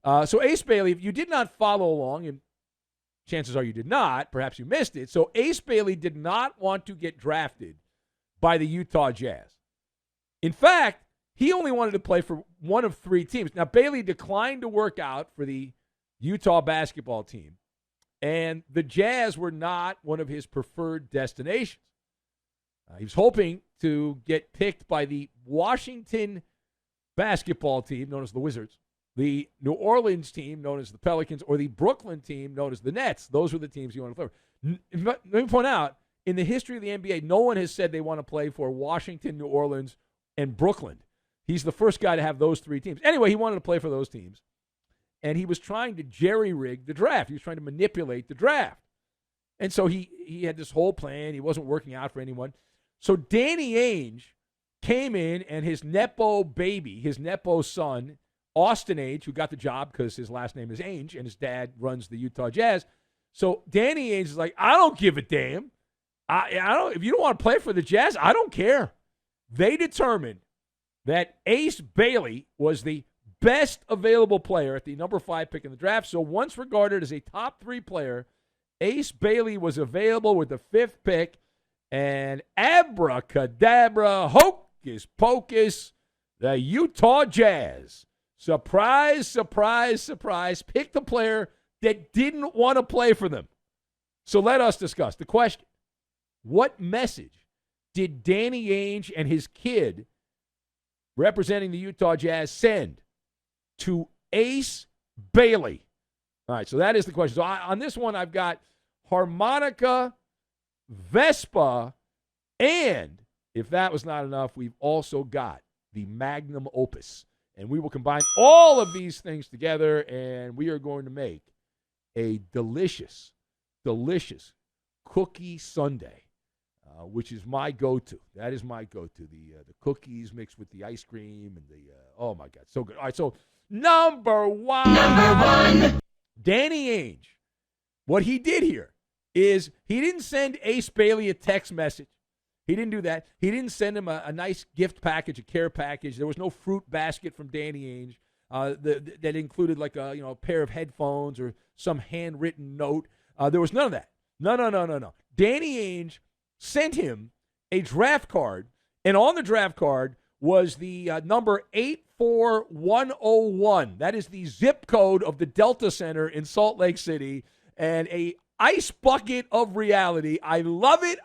So Ace Bailey, if you did not follow along, and chances are you did not, perhaps you missed it. So Ace Bailey did not want to get drafted by the Utah Jazz. In fact, he only wanted to play for one of three teams. Now, Bailey declined to work out for the Utah basketball team, and the Jazz were not one of his preferred destinations. He was hoping to get picked by the Washington basketball team, known as the Wizards, the New Orleans team, known as the Pelicans, or the Brooklyn team, known as the Nets. Those were the teams he wanted to play for. Let me point out, in the history of the NBA, no one has said they want to play for Washington, New Orleans, and Brooklyn. He's the first guy to have those three teams. Anyway, he wanted to play for those teams, and he was trying to jerry-rig the draft. He was trying to manipulate the draft. And so he had this whole plan. He wasn't working out for anyone. So Danny Ainge came in, and his Nepo baby, his Nepo son, Austin Ainge, who got the job because his last name is Ainge, and his dad runs the Utah Jazz. So Danny Ainge is like, I don't give a damn. I don't. If you don't want to play for the Jazz, I don't care. They determined that Ace Bailey was the best available player at the number 5 pick in the draft. So once regarded as a top 3 player, Ace Bailey was available with the 5th pick. And abracadabra, hocus pocus, the Utah Jazz, surprise, surprise, surprise, picked a player that didn't want to play for them. So let us discuss the question. What message did Danny Ainge and his kid, representing the Utah Jazz, send to Ace Bailey? All right, so that is the question. So on this one, I've got harmonica, Vespa, and if that was not enough, we've also got the magnum opus. And we will combine all of these things together, and we are going to make a delicious, delicious cookie sundae, which is my go-to. That is my go-to. The cookies mixed with the ice cream and oh, my God, so good. All right, so number one. Danny Ainge. What he did here is he didn't send Ace Bailey a text message. He didn't do that. He didn't send him a nice gift package, a care package. There was no fruit basket from Danny Ainge that included like a pair of headphones or some handwritten note. There was none of that. No. Danny Ainge sent him a draft card, and on the draft card was the number 84101. That is the zip code of the Delta Center in Salt Lake City, and a ice bucket of reality. I love it.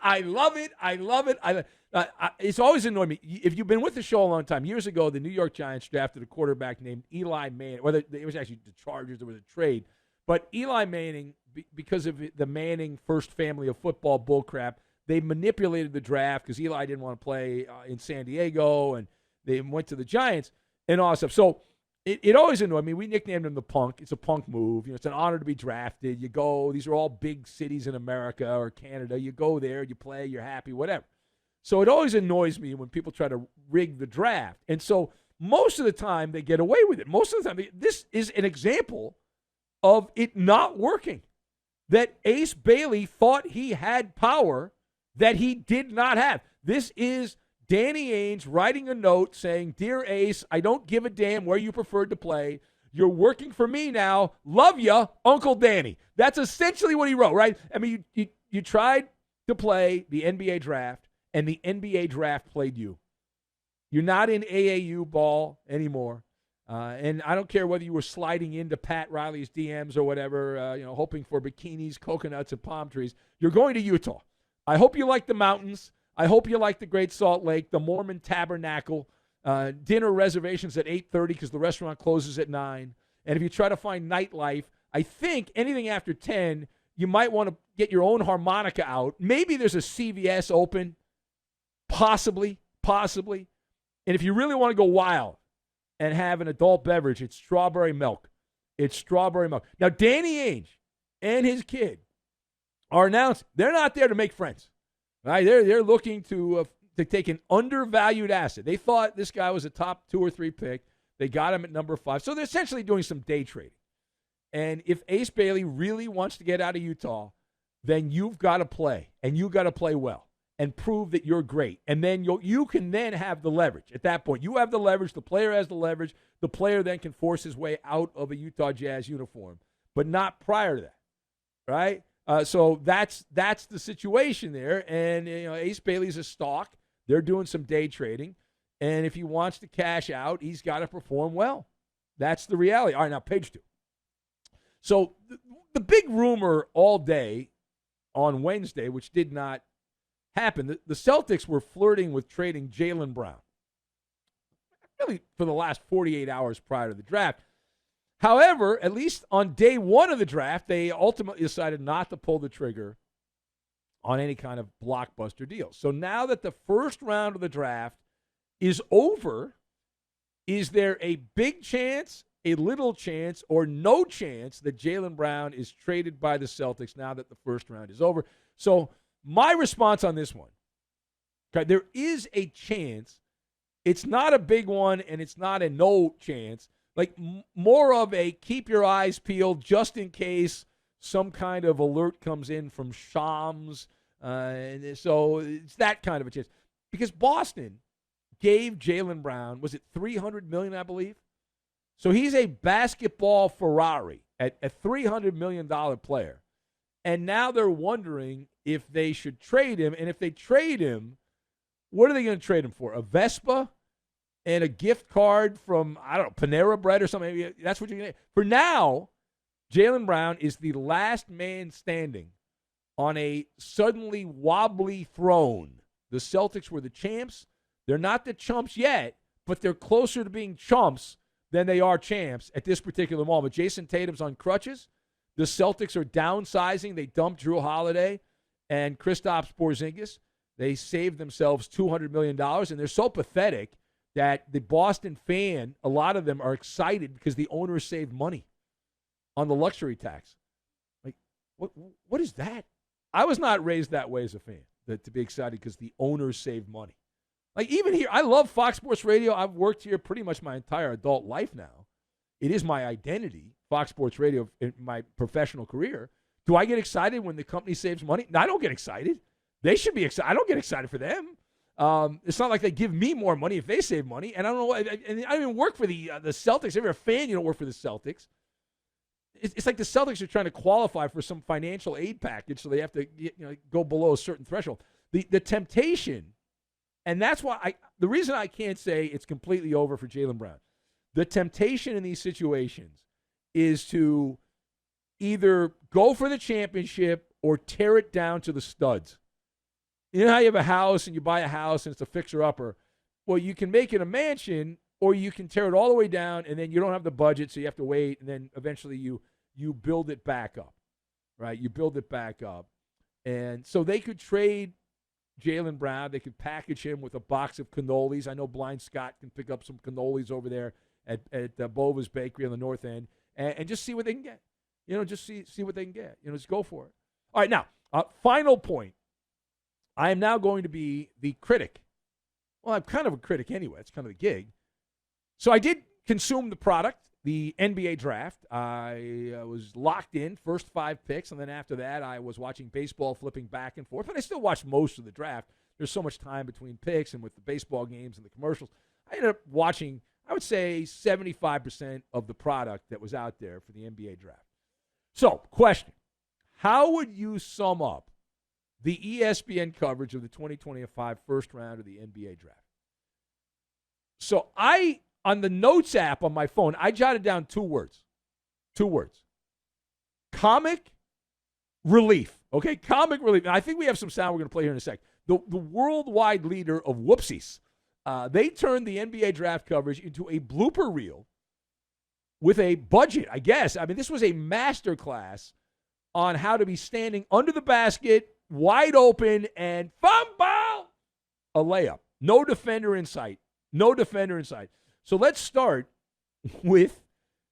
It's always annoyed me. If you've been with the show a long time, years ago, the New York Giants drafted a quarterback named Eli Manning. Well, it was actually the Chargers. There was a trade. But Eli Manning, because of the Manning first family of football bullcrap, they manipulated the draft because Eli didn't want to play in San Diego, and they went to the Giants and all that stuff. So it always annoyed me. We nicknamed him the Punk. It's a punk move. It's an honor to be drafted. You go. These are all big cities in America or Canada. You go there. You play. You're happy. Whatever. So it always annoys me when people try to rig the draft. And so most of the time they get away with it. Most of the time, this is an example of it not working. That Ace Bailey thought he had power that he did not have. This is Danny Ainge writing a note saying, "Dear Ace, I don't give a damn where you preferred to play. You're working for me now. Love ya, Uncle Danny." That's essentially what he wrote, right? I mean, you tried to play the NBA draft, and the NBA draft played you. You're not in AAU ball anymore. And I don't care whether you were sliding into Pat Riley's DMs or whatever, hoping for bikinis, coconuts, and palm trees. You're going to Utah. I hope you like the mountains. I hope you like the Great Salt Lake, the Mormon Tabernacle, dinner reservations at 8:30 because the restaurant closes at 9. And if you try to find nightlife, I think anything after 10, you might want to get your own harmonica out. Maybe there's a CVS open. Possibly. And if you really want to go wild and have an adult beverage, it's strawberry milk. Now, Danny Ainge and his kid are announced they're not there to make friends. Right? They're looking to take an undervalued asset. They thought this guy was a top 2 or 3 pick. They got him at number 5. So they're essentially doing some day trading. And if Ace Bailey really wants to get out of Utah, then you've got to play, and you've got to play well. and prove that you're great. And then you can then have the leverage. At that point, you have the leverage. The player has the leverage. The player then can force his way out of a Utah Jazz uniform, but not prior to that, right? So that's the situation there. And Ace Bailey's a stock. They're doing some day trading. And if he wants to cash out, he's got to perform well. That's the reality. All right, now page 2. So the big rumor all day on Wednesday, which did not happen, the Celtics were flirting with trading Jaylen Brown, really for the last 48 hours prior to the draft. However, at least on day one of the draft, they ultimately decided not to pull the trigger on any kind of blockbuster deal. So now that the first round of the draft is over, is there a big chance, a little chance, or no chance that Jaylen Brown is traded by the Celtics now that the first round is over? So my response on this one, okay, there is a chance. It's not a big one, and it's not a no chance. Like more of a keep your eyes peeled just in case some kind of alert comes in from Shams. And so it's that kind of a chance. Because Boston gave Jaylen Brown, was it $300 million, I believe? So he's a basketball Ferrari at a $300 million player. And now they're wondering if they should trade him. And if they trade him, what are they going to trade him for? A Vespa and a gift card from, I don't know, Panera Bread or something? Maybe that's what you're going to get. For now, Jaylen Brown is the last man standing on a suddenly wobbly throne. The Celtics were the champs. They're not the chumps yet, but they're closer to being chumps than they are champs at this particular moment. Jason Tatum's on crutches. The Celtics are downsizing. They dumped Drew Holiday and Kristaps Porzingis. They saved themselves $200 million, and they're so pathetic that the Boston fan, a lot of them are excited because the owners saved money on the luxury tax. Like, what is that? I was not raised that way as a fan, to be excited because the owners saved money. Like, even here, I love Fox Sports Radio. I've worked here pretty much my entire adult life now. It is my identity, Fox Sports Radio, in my professional career. Do I get excited when the company saves money? No, I don't get excited. They should be excited. I don't get excited for them. It's not like they give me more money if they save money. And I don't know. And I don't even work for the Celtics. If you're a fan, you don't work for the Celtics. It's like the Celtics are trying to qualify for some financial aid package, so they have to go below a certain threshold. The temptation, and that's why the reason I can't say it's completely over for Jaylen Brown, the temptation in these situations is to either go for the championship or tear it down to the studs. You know how you have a house and you buy a house and it's a fixer-upper? Well, you can make it a mansion, or you can tear it all the way down, and then you don't have the budget, so you have to wait, and then eventually you build it back up, right? You build it back up. And so they could trade Jaylen Brown. They could package him with a box of cannolis. I know Blind Scott can pick up some cannolis over there at Bova's Bakery on the north end and just see what they can get. Just see what they can get. Just go for it. All right, now, final point. I am now going to be the critic. Well, I'm kind of a critic anyway. It's kind of the gig. So I did consume the product, the NBA draft. I was locked in, first 5 picks, and then after that I was watching baseball flipping back and forth. But I still watched most of the draft. There's so much time between picks and with the baseball games and the commercials. I ended up watching, I would say, 75% of the product that was out there for the NBA draft. So, question. How would you sum up the ESPN coverage of the 2025 first round of the NBA draft? So on the notes app on my phone, I jotted down 2 words. 2 words. Comic relief. Okay, comic relief. And I think we have some sound we're going to play here in a sec. The worldwide leader of whoopsies. They turned the NBA draft coverage into a blooper reel with a budget, I guess. I mean, this was a masterclass on how to be standing under the basket, wide open, and fumble a layup. No defender in sight. No defender in sight. So let's start with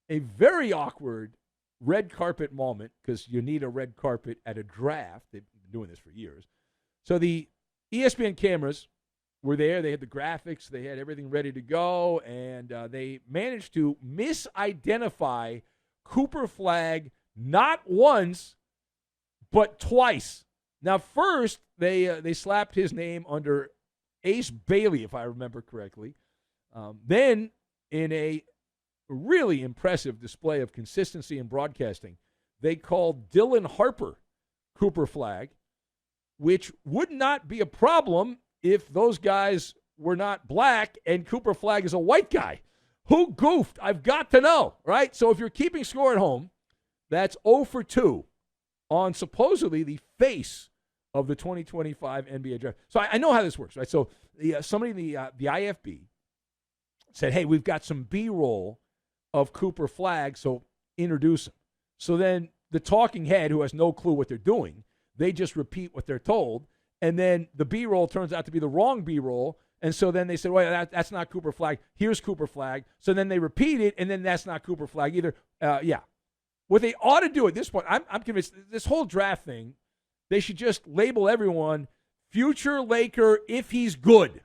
a very awkward red carpet moment, because you need a red carpet at a draft. They've been doing this for years. So the ESPN cameras were there. They had the graphics. They had everything ready to go, and they managed to misidentify Cooper Flagg not once, but twice. Now, first, they slapped his name under Ace Bailey, if I remember correctly. Then, in a really impressive display of consistency in broadcasting, they called Dylan Harper Cooper Flag, which would not be a problem if those guys were not black and Cooper Flag is a white guy. Who goofed? I've got to know, right? So if you're keeping score at home, that's 0 for 2 on supposedly the face of the 2025 NBA draft. So I know how this works, right? So somebody in the IFB said, hey, we've got some B-roll of Cooper Flag, so introduce him. So then the talking head, who has no clue what they're doing, they just repeat what they're told, and then the B-roll turns out to be the wrong B-roll, and so then they said, well, that's not Cooper Flag. Here's Cooper Flag. So then they repeat it, and then that's not Cooper Flag either. What they ought to do at this point, I'm convinced, this whole draft thing, they should just label everyone future Laker if he's good,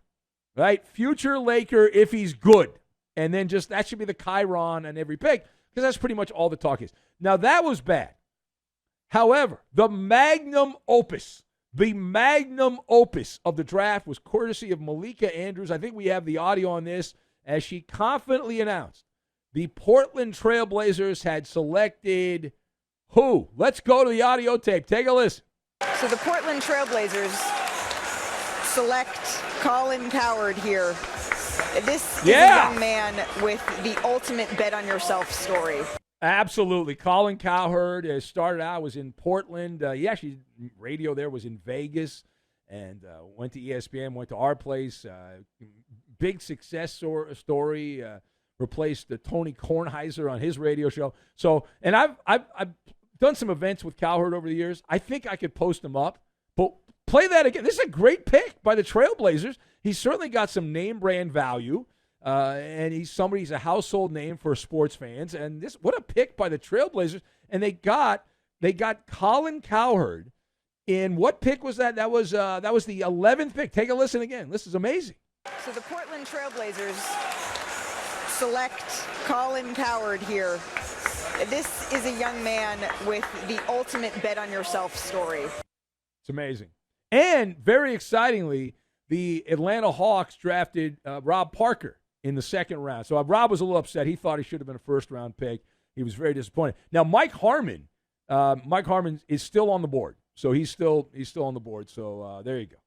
right? Future Laker if he's good. And then just that should be the chyron on every pick, because that's pretty much all the talk is. Now, that was bad. However, the magnum opus of the draft was courtesy of Malika Andrews. I think we have the audio on this, as she confidently announced the Portland Trail Blazers had selected who? Let's go to the audio tape. Take a listen. So the Portland Trail Blazers select Colin Cowherd here. This is a young man with the ultimate bet on yourself story. Absolutely. Colin Cowherd started out, was in Portland. He actually, radio there, was in Vegas, and went to ESPN, went to our place. Big success story. Replaced Tony Kornheiser on his radio show. So, and I've done some events with Cowherd over the years. I think I could post him up. But play that again. This is a great pick by the Trailblazers. He's certainly got some name brand value. And he's a household name for sports fans. And this, what a pick by the Trailblazers. And they got Colin Cowherd in, what pick was that? That was the 11th pick. Take a listen again. This is amazing. So the Portland Trailblazers select Colin Cowherd here. This is a young man with the ultimate bet on yourself story. It's amazing. And very excitingly, the Atlanta Hawks drafted Rob Parker in the second round. So Rob was a little upset. He thought he should have been a first-round pick. He was very disappointed. Now, Mike Harmon is still on the board. So he's still on the board. So there you go.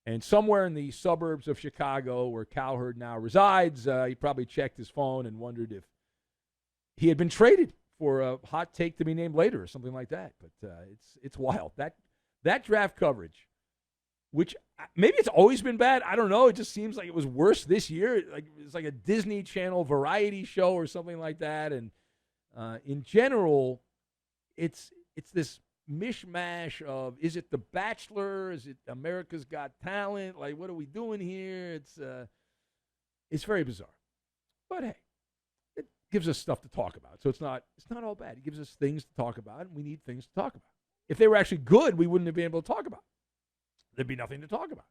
And somewhere in the suburbs of Chicago, where Cowherd now resides, he probably checked his phone and wondered if he had been traded for a hot take to be named later or something like that. But it's wild. That draft coverage, which maybe it's always been bad. I don't know. It just seems like it was worse this year. Like it's like a Disney Channel variety show or something like that. And in general, it's this mishmash of, is it The Bachelor? Is it America's Got Talent? Like, what are we doing here? It's very bizarre. But hey, it gives us stuff to talk about. So it's not all bad. It gives us things to talk about, and we need things to talk about. If they were actually good, we wouldn't have been able to talk about it. There'd be nothing to talk about.